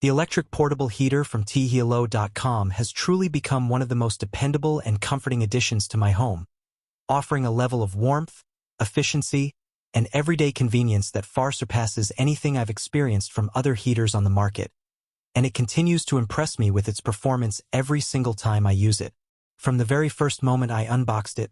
The electric portable heater from Heylo.com has truly become one of the most dependable and comforting additions to my home, offering a level of warmth, efficiency, and everyday convenience that far surpasses anything I've experienced from other heaters on the market. And it continues to impress me with its performance every single time I use it. From the very first moment I unboxed it,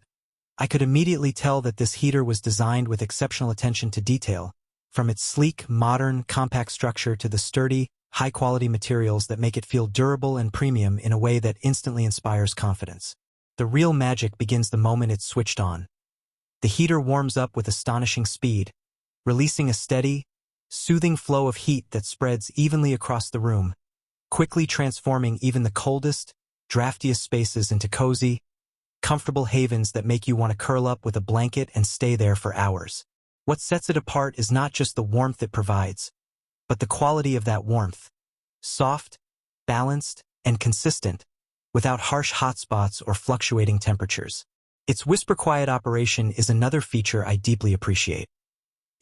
I could immediately tell that this heater was designed with exceptional attention to detail, from its sleek, modern, compact structure to the sturdy, high-quality materials that make it feel durable and premium in a way that instantly inspires confidence. The real magic begins the moment it's switched on. The heater warms up with astonishing speed, releasing a steady, soothing flow of heat that spreads evenly across the room, quickly transforming even the coldest, draftiest spaces into cozy, comfortable havens that make you want to curl up with a blanket and stay there for hours. What sets it apart is not just the warmth it provides, but the quality of that warmth. Soft, balanced, and consistent, without harsh hotspots or fluctuating temperatures. Its whisper-quiet operation is another feature I deeply appreciate.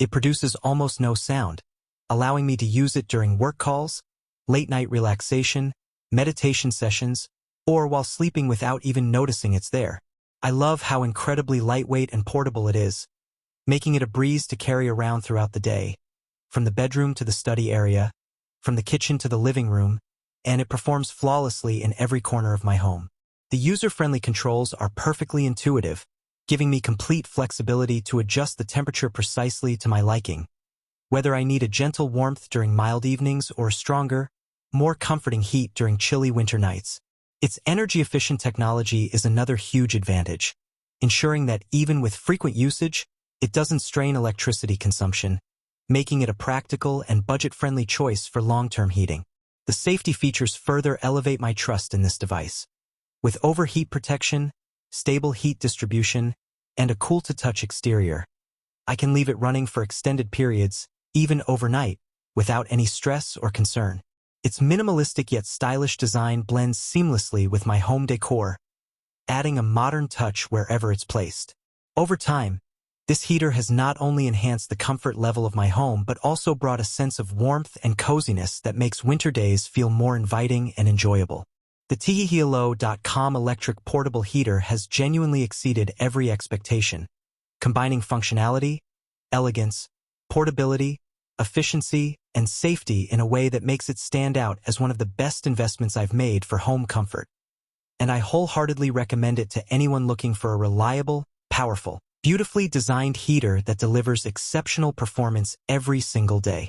It produces almost no sound, allowing me to use it during work calls, late-night relaxation, meditation sessions, or while sleeping without even noticing it's there. I love how incredibly lightweight and portable it is, making it a breeze to carry around throughout the day, from the bedroom to the study area, from the kitchen to the living room, and it performs flawlessly in every corner of my home. The user-friendly controls are perfectly intuitive, giving me complete flexibility to adjust the temperature precisely to my liking. Whether I need a gentle warmth during mild evenings or stronger, more comforting heat during chilly winter nights. Its energy-efficient technology is another huge advantage, ensuring that even with frequent usage, it doesn't strain electricity consumption, making it a practical and budget-friendly choice for long-term heating. The safety features further elevate my trust in this device. With overheat protection, stable heat distribution, and a cool-to-touch exterior, I can leave it running for extended periods, even overnight, without any stress or concern. Its minimalistic yet stylish design blends seamlessly with my home decor, adding a modern touch wherever it's placed. Over time, this heater has not only enhanced the comfort level of my home but also brought a sense of warmth and coziness that makes winter days feel more inviting and enjoyable. The Heylo.com electric portable heater has genuinely exceeded every expectation, combining functionality, elegance, portability, efficiency, and safety in a way that makes it stand out as one of the best investments I've made for home comfort. And I wholeheartedly recommend it to anyone looking for a reliable, powerful, beautifully designed heater that delivers exceptional performance every single day.